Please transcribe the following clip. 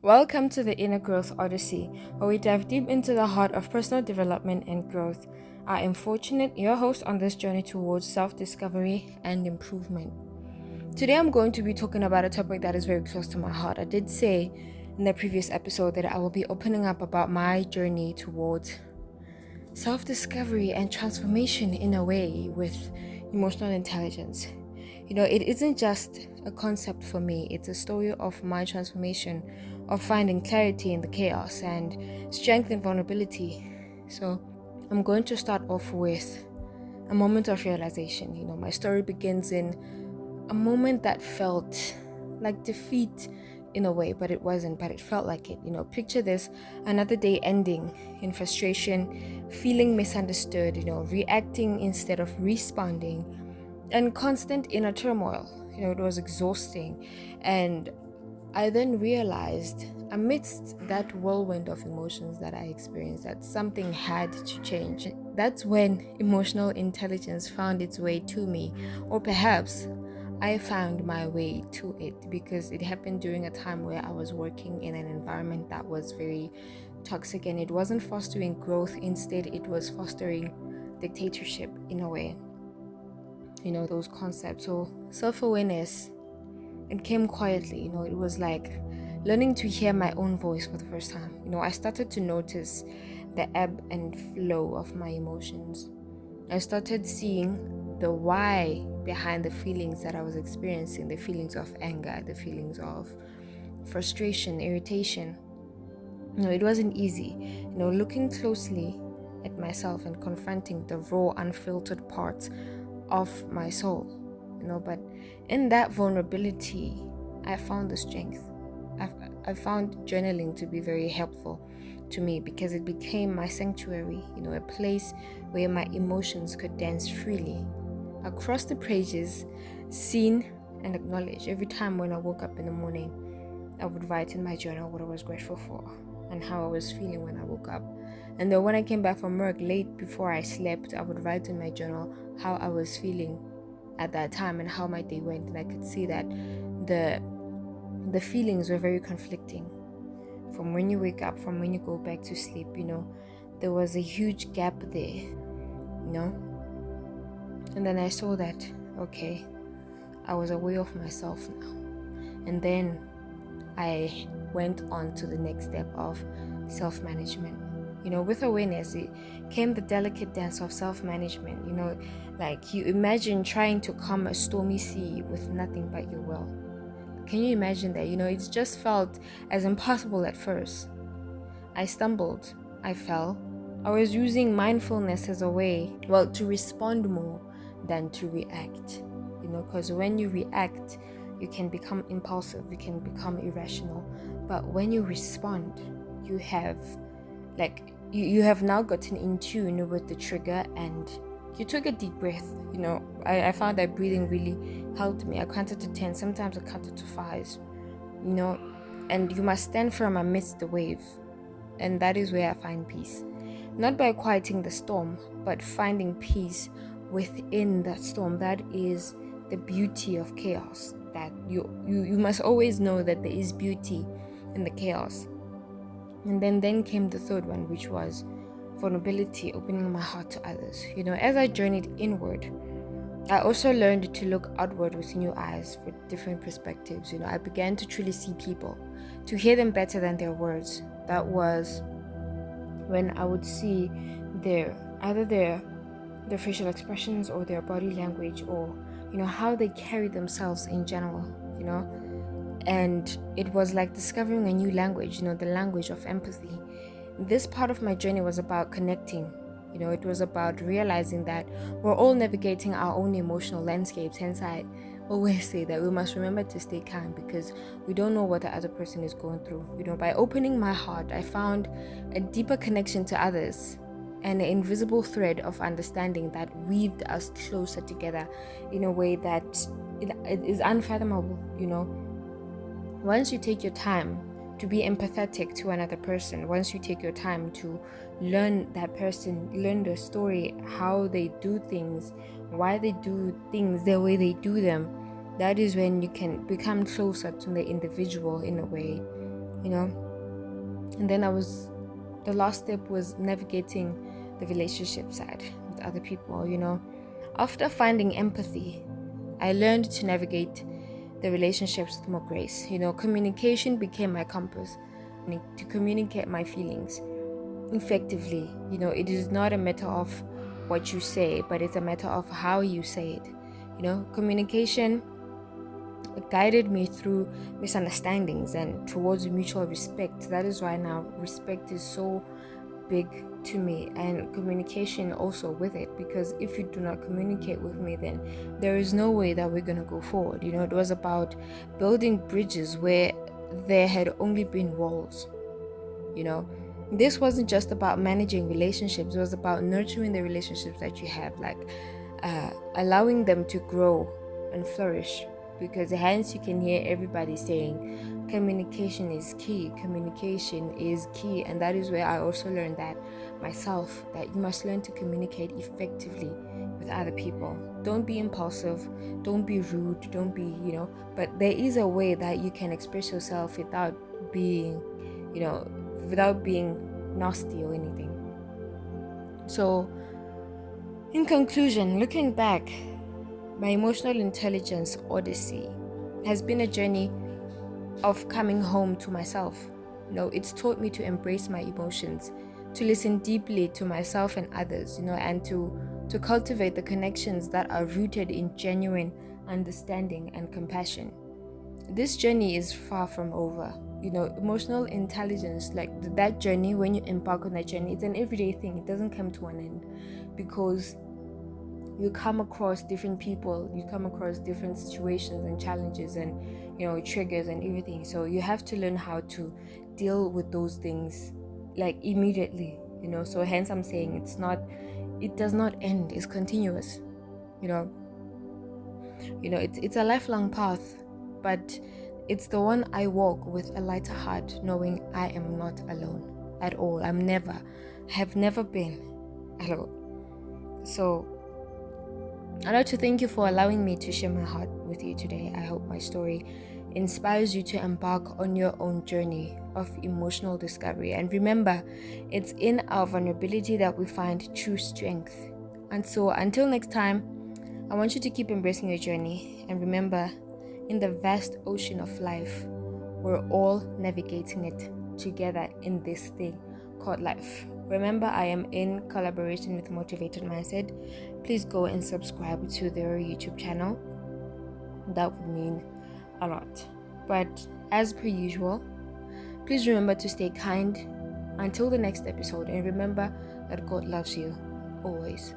Welcome to the Inner Growth Odyssey, where we dive deep into the heart of personal development and growth. I am Fortunate, your host on this journey towards self discovery and improvement. Today, I'm going to be talking about a topic that is very close to my heart. I did say in the previous episode that I will be opening up about my journey towards self discovery and transformation in a way with emotional intelligence. It isn't just a concept for me, it's a story of my transformation, of finding clarity in the chaos and strength in vulnerability. So, I'm going to start off with a moment of realization. My story begins in a moment that felt like defeat in a way, but it wasn't, but it felt like it. Picture this: another day ending in frustration, feeling misunderstood, reacting instead of responding, and constant inner turmoil. It was exhausting. And I then realized, amidst that whirlwind of emotions that I experienced, that something had to change. That's when emotional intelligence found its way to me, or perhaps I found my way to it, because it happened during a time where I was working in an environment that was very toxic, and it wasn't fostering growth. Instead, it was fostering dictatorship in a way. Those concepts. So self-awareness, it came quietly. It was like learning to hear my own voice for the first time. I started to notice the ebb and flow of my emotions. I started seeing the why behind the feelings that I was experiencing, the feelings of anger, the feelings of frustration, irritation. It wasn't easy. Looking closely at myself and confronting the raw, unfiltered parts of my soul. But in that vulnerability, I found the strength. I found journaling to be very helpful to me, because it became my sanctuary, a place where my emotions could dance freely across the pages, seen and acknowledged. Every time when I woke up in the morning, I would write in my journal what I was grateful for and how I was feeling when I woke up. And then when I came back from work late before I slept, I would write in my journal how I was feeling at that time and how my day went. And I could see that the feelings were very conflicting. From when you wake up, from when you go back to sleep, there was a huge gap there, And then I saw that, okay, I was aware of myself now. And then I went on to the next step of self-management. With awareness, it came the delicate dance of self-management. Like you imagine trying to calm a stormy sea with nothing but your will. Can you imagine that? It just felt as impossible at first. I stumbled, I fell. I was using mindfulness as a way, to respond more than to react. Because when you react, you can become impulsive, you can become irrational. But when you respond, you have you have now gotten in tune with the trigger, and you took a deep breath. I found that breathing really helped me. I counted to 10, sometimes I counted to 5, and you must stand firm amidst the wave. And that is where I find peace. Not by quieting the storm, but finding peace within that storm. That is the beauty of chaos. That you must always know that there is beauty in the chaos. And then came the third one, which was vulnerability, opening my heart to others. As I journeyed inward, I also learned to look outward with new eyes for different perspectives. I began to truly see people, to hear them better than their words. That was when I would see either their facial expressions or their body language, or how they carry themselves in general. And it was like discovering a new language, the language of empathy. This part of my journey was about connecting. It was about realizing that we're all navigating our own emotional landscapes. Hence, I always say that we must remember to stay calm, because we don't know what the other person is going through. By opening my heart, I found a deeper connection to others, and an invisible thread of understanding that weaved us closer together in a way that it is unfathomable. Once you take your time to be empathetic to another person, once you take your time to learn that person, learn their story, how they do things, why they do things the way they do them, that is when you can become closer to the individual in a way. you know. And then the last step was navigating the relationship side with other people, you know. After finding empathy, I learned to navigate the relationships with more grace. You know, communication became my compass to communicate my feelings effectively. You know, it is not a matter of what you say, but it's a matter of how you say it. You know, communication guided me through misunderstandings and towards mutual respect. That is why now respect is so big to me, and communication also with it, because if you do not communicate with me, then there is no way that we're going to go forward. You know, it was about building bridges where there had only been walls. You know, this wasn't just about managing relationships, it was about nurturing the relationships that you have, like allowing them to grow and flourish. Because hence you can hear everybody saying communication is key, and that is where I also learned that myself, that you must learn to communicate effectively with other people. Don't be impulsive, don't be rude, don't be, you know, but there is a way that you can express yourself without being, you know, without being nasty or anything. So in conclusion, looking back, my emotional intelligence Odyssey has been a journey of coming home to myself. You know, it's taught me to embrace my emotions, to listen deeply to myself and others, you know, and to cultivate the connections that are rooted in genuine understanding and compassion. This journey is far from over. You know, emotional intelligence, like that journey, when you embark on that journey, it's an everyday thing. It doesn't come to an end, because you come across different people, you come across different situations and challenges and, you know, triggers and everything. So you have to learn how to deal with those things like immediately, you know. So hence I'm saying it does not end, it's continuous, you know. It's a lifelong path, but it's the one I walk with a lighter heart, knowing I am not alone at all. Have never been alone. So I'd like to thank you for allowing me to share my heart with you today. I hope my story inspires you to embark on your own journey of emotional discovery. And remember, it's in our vulnerability that we find true strength. And so until next time, I want you to keep embracing your journey. And remember, in the vast ocean of life, we're all navigating it together in this thing called life. Remember, I am in collaboration with Motivated Mindset. Please go and subscribe to their YouTube channel. That would mean a lot. But as per usual, please remember to stay kind until the next episode. And remember that God loves you always.